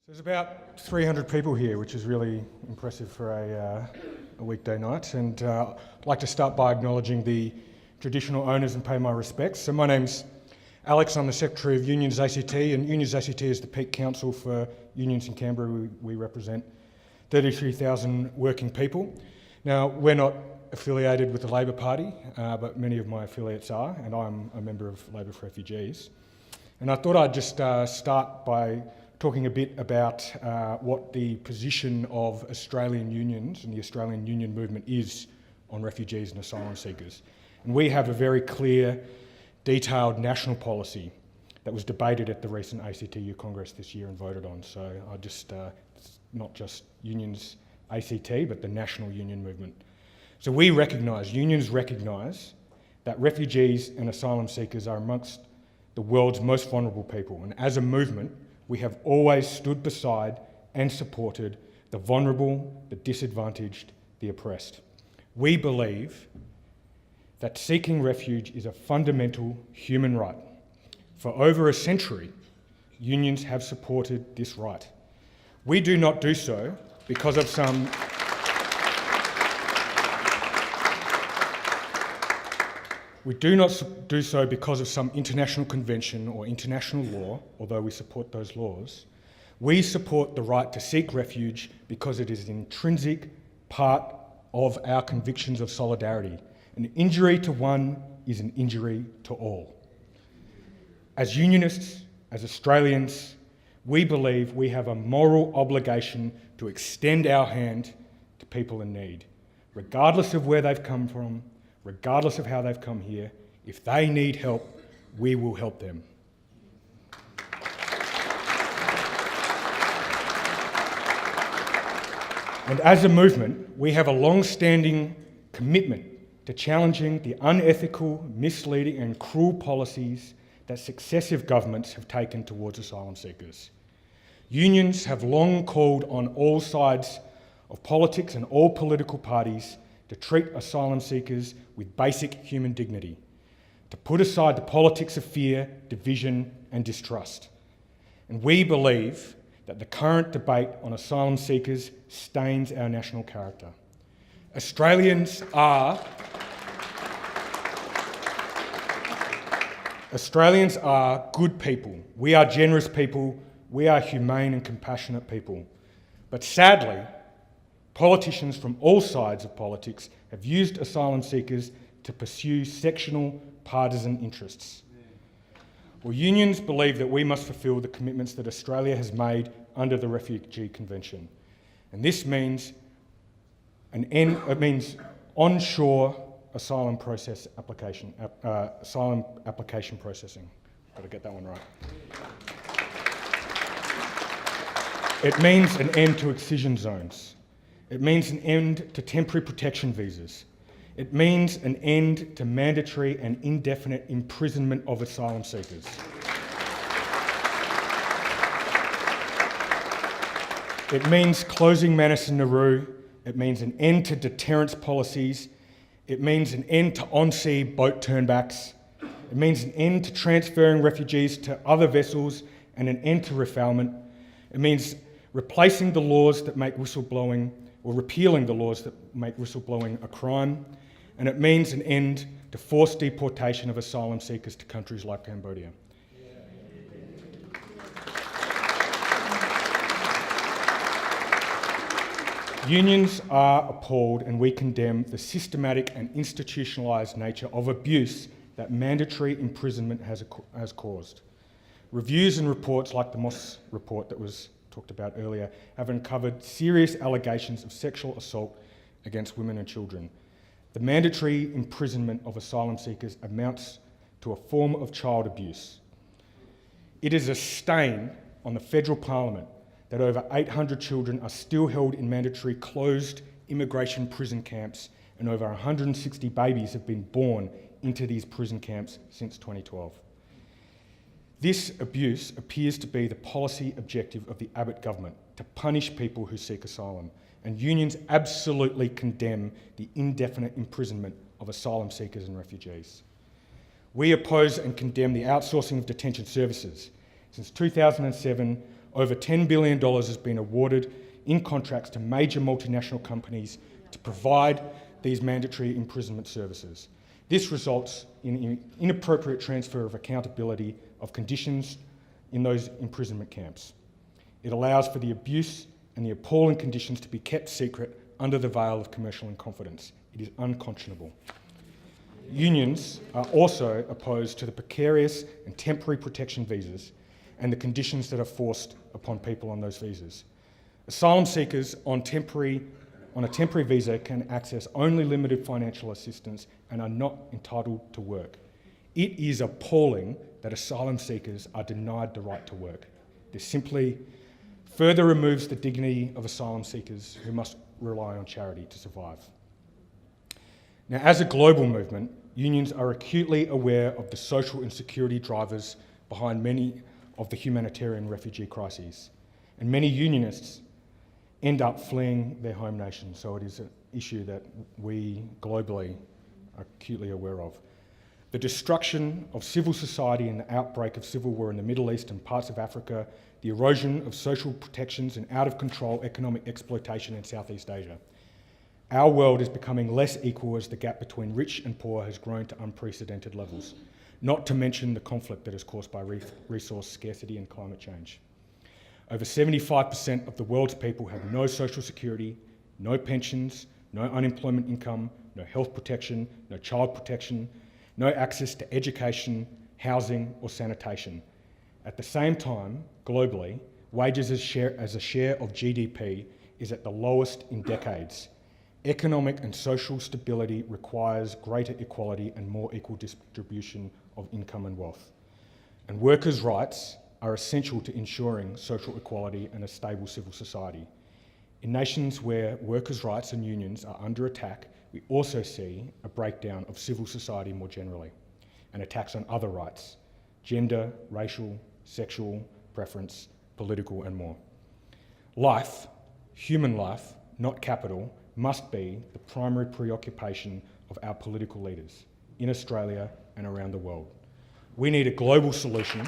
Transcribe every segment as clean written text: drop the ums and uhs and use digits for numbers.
There's about 300 people here, which is really impressive for a weekday night. And I'd like to start by acknowledging the traditional owners and pay my respects. So my name's Alex, I'm the Secretary of UnionsACT, and UnionsACT is the peak council for unions in Canberra. We represent 33,000 working people. Now, we're not affiliated with the Labor Party, but many of my affiliates are, and I'm a member of Labor for Refugees. And I thought I'd just start by talking a bit about what the position of Australian unions and the Australian union movement is on refugees and asylum seekers. And we have a very clear, detailed national policy that was debated at the recent ACTU Congress this year and voted on. So I just, it's not just unions ACT, but the national union movement. So unions recognise that refugees and asylum seekers are amongst the world's most vulnerable people. And as a movement, we have always stood beside and supported the vulnerable, the disadvantaged, the oppressed. We believe that seeking refuge is a fundamental human right. For over a century, unions have supported this right. We do not do so because of some international convention or international law, although we support those laws. We support the right to seek refuge because it is an intrinsic part of our convictions of solidarity. An injury to one is an injury to all. As unionists, as Australians, we believe we have a moral obligation to extend our hand to people in need, regardless of where they've come from, regardless of how they've come here. If they need help, we will help them. And as a movement, we have a long-standing commitment to challenging the unethical, misleading and cruel policies that successive governments have taken towards asylum seekers. Unions have long called on all sides of politics and all political parties to treat asylum seekers with basic human dignity, to put aside the politics of fear, division and distrust. And we believe that the current debate on asylum seekers stains our national character. Australians are good people. We are generous people. We are humane and compassionate people. But sadly, politicians from all sides of politics have used asylum seekers to pursue sectional partisan interests. Well, unions believe that we must fulfil the commitments that Australia has made under the Refugee Convention. And this means onshore asylum application processing. Got to get that one right. It means an end to excision zones. It means an end to temporary protection visas. It means an end to mandatory and indefinite imprisonment of asylum seekers. It means closing Manus and Nauru. It means an end to deterrence policies. It means an end to on-sea boat turnbacks. It means an end to transferring refugees to other vessels and an end to refoulement. It means replacing the laws that make whistleblowing or repealing the laws that make whistleblowing a crime, and it means an end to forced deportation of asylum seekers to countries like Cambodia. Unions are appalled, and we condemn the systematic and institutionalised nature of abuse that mandatory imprisonment has caused. Reviews and reports like the Moss report that was talked about earlier have uncovered serious allegations of sexual assault against women and children. The mandatory imprisonment of asylum seekers amounts to a form of child abuse. It is a stain on the federal parliament that over 800 children are still held in mandatory closed immigration prison camps, and over 160 babies have been born into these prison camps since 2012. This abuse appears to be the policy objective of the Abbott government, to punish people who seek asylum, and unions absolutely condemn the indefinite imprisonment of asylum seekers and refugees. We oppose and condemn the outsourcing of detention services. Since 2007, Over $10 billion has been awarded in contracts to major multinational companies to provide these mandatory imprisonment services. This results in inappropriate transfer of accountability of conditions in those imprisonment camps. It allows for the abuse and the appalling conditions to be kept secret under the veil of commercial and confidence. It is unconscionable. Unions are also opposed to the precarious and temporary protection visas and the conditions that are forced upon people on those visas. Asylum seekers on a temporary visa can access only limited financial assistance and are not entitled to work. It is appalling that asylum seekers are denied the right to work. This simply further removes the dignity of asylum seekers who must rely on charity to survive. Now, as a global movement, unions are acutely aware of the social and security drivers behind many of the humanitarian refugee crises, and many unionists end up fleeing their home nation, so it is an issue that we globally are acutely aware of. The destruction of civil society and the outbreak of civil war in the Middle East and parts of Africa, the erosion of social protections and out-of-control economic exploitation in Southeast Asia. Our world is becoming less equal as the gap between rich and poor has grown to unprecedented levels, not to mention the conflict that is caused by resource scarcity and climate change. Over 75% of the world's people have no social security, no pensions, no unemployment income, no health protection, no child protection, no access to education, housing or sanitation. At the same time, globally, wages as a share of GDP is at the lowest in decades. Economic and social stability requires greater equality and more equal distribution of income and wealth. And workers' rights are essential to ensuring social equality and a stable civil society. In nations where workers' rights and unions are under attack, we also see a breakdown of civil society more generally, and attacks on other rights: gender, racial, sexual preference, political, and more. Life, human life, not capital, must be the primary preoccupation of our political leaders in Australia and around the world. We need a global solution.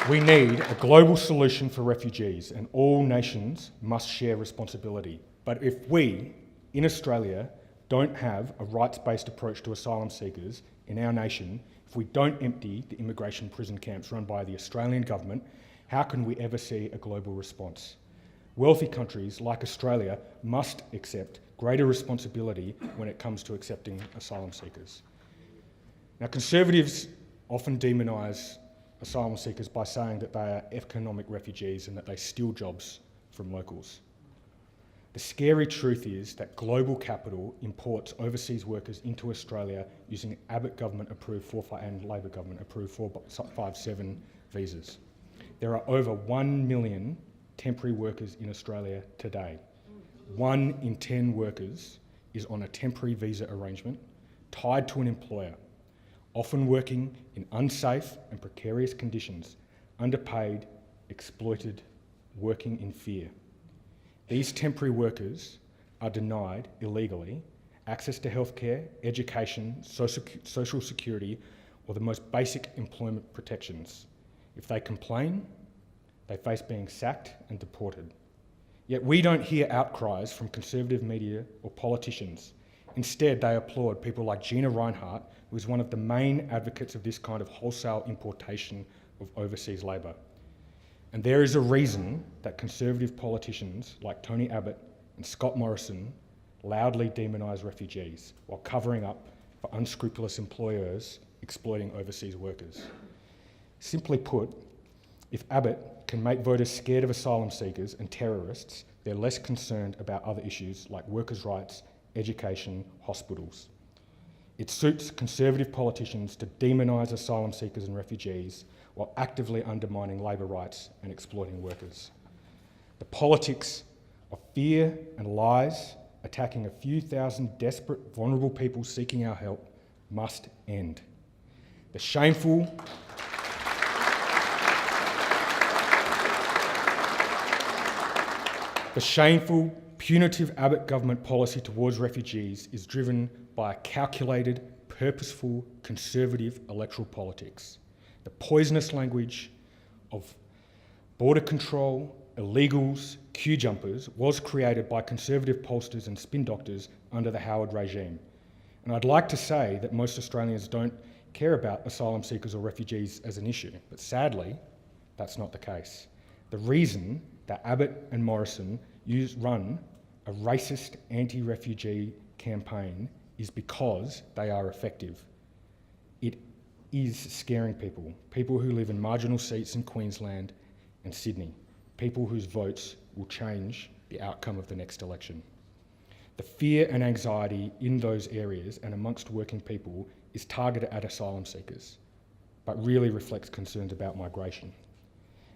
We need a global solution for refugees, and all nations must share responsibility. But if we, in Australia, don't have a rights-based approach to asylum seekers in our nation, if we don't empty the immigration prison camps run by the Australian government, how can we ever see a global response? Wealthy countries like Australia must accept greater responsibility when it comes to accepting asylum seekers. Now, Conservatives often demonise asylum seekers by saying that they are economic refugees and that they steal jobs from locals. The scary truth is that global capital imports overseas workers into Australia using Abbott government-approved and Labor government-approved 457 visas. There are over 1 million temporary workers in Australia today. 1 in 10 workers is on a temporary visa arrangement tied to an employer, often working in unsafe and precarious conditions, underpaid, exploited, working in fear. These temporary workers are denied illegally access to healthcare, education, social security, or the most basic employment protections. If they complain, they face being sacked and deported. Yet we don't hear outcries from conservative media or politicians. Instead, they applaud people like Gina Rinehart, who is one of the main advocates of this kind of wholesale importation of overseas labour. And there is a reason that conservative politicians like Tony Abbott and Scott Morrison loudly demonise refugees while covering up for unscrupulous employers exploiting overseas workers. Simply put, if Abbott can make voters scared of asylum seekers and terrorists, they're less concerned about other issues like workers' rights, education, hospitals. It suits conservative politicians to demonise asylum seekers and refugees while actively undermining labour rights and exploiting workers. The politics of fear and lies attacking a few thousand desperate, vulnerable people seeking our help must end. The shameful punitive Abbott government policy towards refugees is driven by a calculated, purposeful, conservative electoral politics. The poisonous language of border control, illegals, queue jumpers was created by conservative pollsters and spin doctors under the Howard regime. And I'd like to say that most Australians don't care about asylum seekers or refugees as an issue, but sadly, that's not the case. The reason that Abbott and Morrison run a racist anti-refugee campaign is because they are effective. It is scaring people who live in marginal seats in Queensland and Sydney, people whose votes will change the outcome of the next election. The fear and anxiety in those areas and amongst working people is targeted at asylum seekers, but really reflects concerns about migration.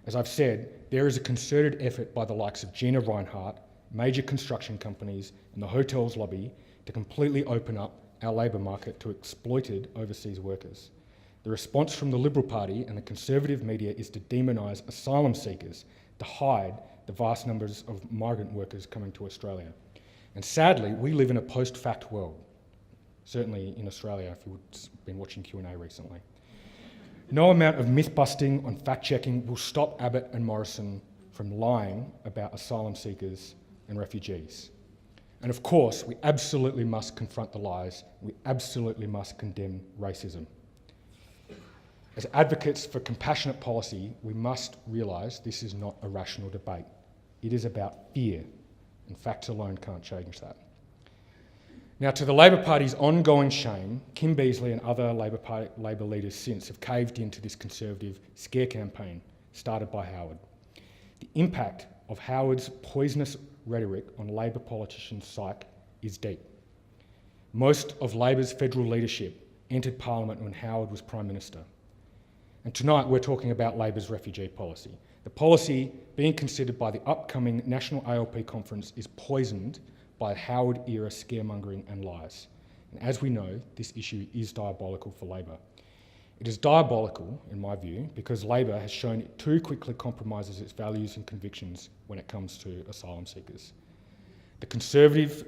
As I've said, there is a concerted effort by the likes of Gina Rinehart, major construction companies, and the hotels lobby to completely open up our labour market to exploited overseas workers. The response from the Liberal Party and the conservative media is to demonise asylum seekers to hide the vast numbers of migrant workers coming to Australia. And sadly, we live in a post-fact world, certainly in Australia if you've been watching Q&A recently. No amount of myth-busting on fact-checking will stop Abbott and Morrison from lying about asylum seekers and refugees. And of course, we absolutely must confront the lies. We absolutely must condemn racism. As advocates for compassionate policy, we must realise this is not a rational debate. It is about fear, and facts alone can't change that. Now, to the Labor Party's ongoing shame, Kim Beazley and other Labor leaders since have caved into this conservative scare campaign started by Howard. The impact of Howard's poisonous rhetoric on Labor politicians' psyche is deep. Most of Labor's federal leadership entered Parliament when Howard was Prime Minister. And tonight we're talking about Labor's refugee policy. The policy being considered by the upcoming National ALP conference is poisoned by Howard-era scaremongering and lies. And as we know, this issue is diabolical for Labor. It is diabolical, in my view, because Labor has shown it too quickly compromises its values and convictions when it comes to asylum seekers. The conservative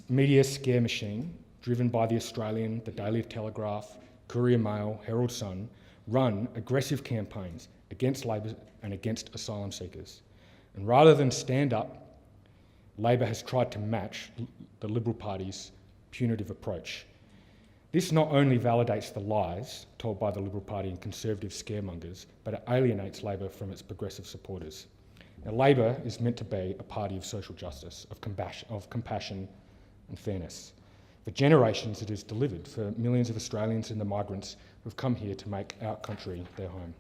media scare machine, driven by The Australian, the Daily Telegraph, Courier Mail, Herald Sun, run aggressive campaigns against Labor and against asylum seekers. And rather than stand up, Labor has tried to match the Liberal Party's punitive approach. This not only validates the lies told by the Liberal Party and conservative scaremongers, but it alienates Labor from its progressive supporters. Now, Labor is meant to be a party of social justice, of compassion and fairness. For generations it has delivered for millions of Australians and the migrants who have come here to make our country their home.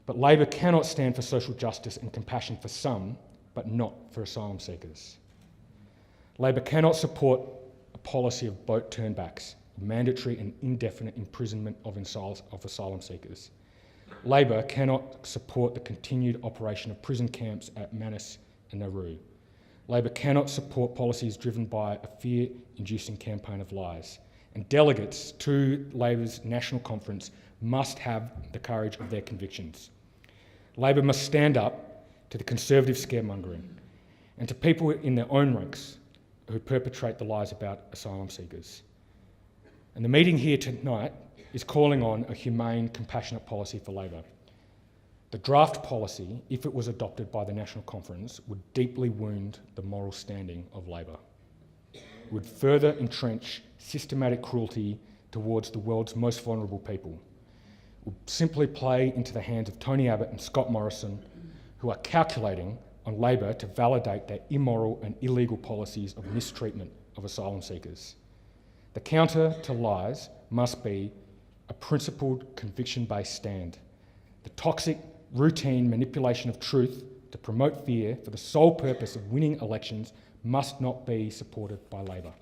But Labor cannot stand for social justice and compassion for some, but not for asylum seekers. Labor cannot support a policy of boat turnbacks, mandatory and indefinite imprisonment of asylum seekers. Labor cannot support the continued operation of prison camps at Manus and Nauru. Labor cannot support policies driven by a fear-inducing campaign of lies. And delegates to Labor's national conference must have the courage of their convictions. Labor must stand up to the conservative scaremongering and to people in their own ranks who perpetrate the lies about asylum seekers. And the meeting here tonight is calling on a humane, compassionate policy for Labor. The draft policy, if it was adopted by the National Conference, would deeply wound the moral standing of Labor. It would further entrench systematic cruelty towards the world's most vulnerable people. It would simply play into the hands of Tony Abbott and Scott Morrison, who are calculating on Labor to validate their immoral and illegal policies of mistreatment of asylum seekers. The counter to lies must be a principled, conviction-based stand. The toxic, routine manipulation of truth to promote fear for the sole purpose of winning elections must not be supported by Labor.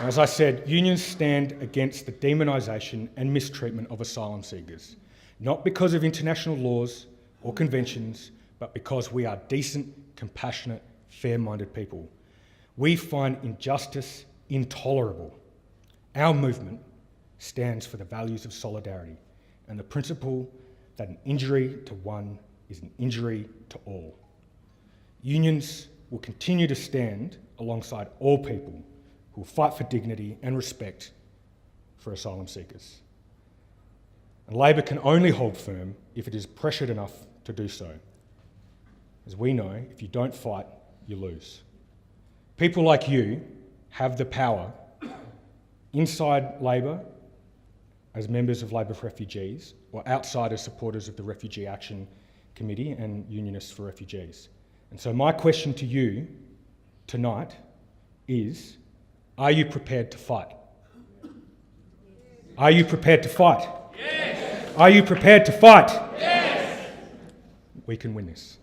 As I said, unions stand against the demonisation and mistreatment of asylum seekers, not because of international laws or conventions, but because we are decent, compassionate, fair-minded people. We find injustice intolerable. Our movement stands for the values of solidarity and the principle that an injury to one is an injury to all. Unions will continue to stand alongside all people who will fight for dignity and respect for asylum seekers. And Labor can only hold firm if it is pressured enough to do so. As we know, if you don't fight, you lose. People like you have the power inside Labor as members of Labor for Refugees or outside as supporters of the Refugee Action Committee and Unionists for Refugees. And so my question to you tonight is, are you prepared to fight? Are you prepared to fight? Yes. Are you prepared to fight? Yes. We can win this.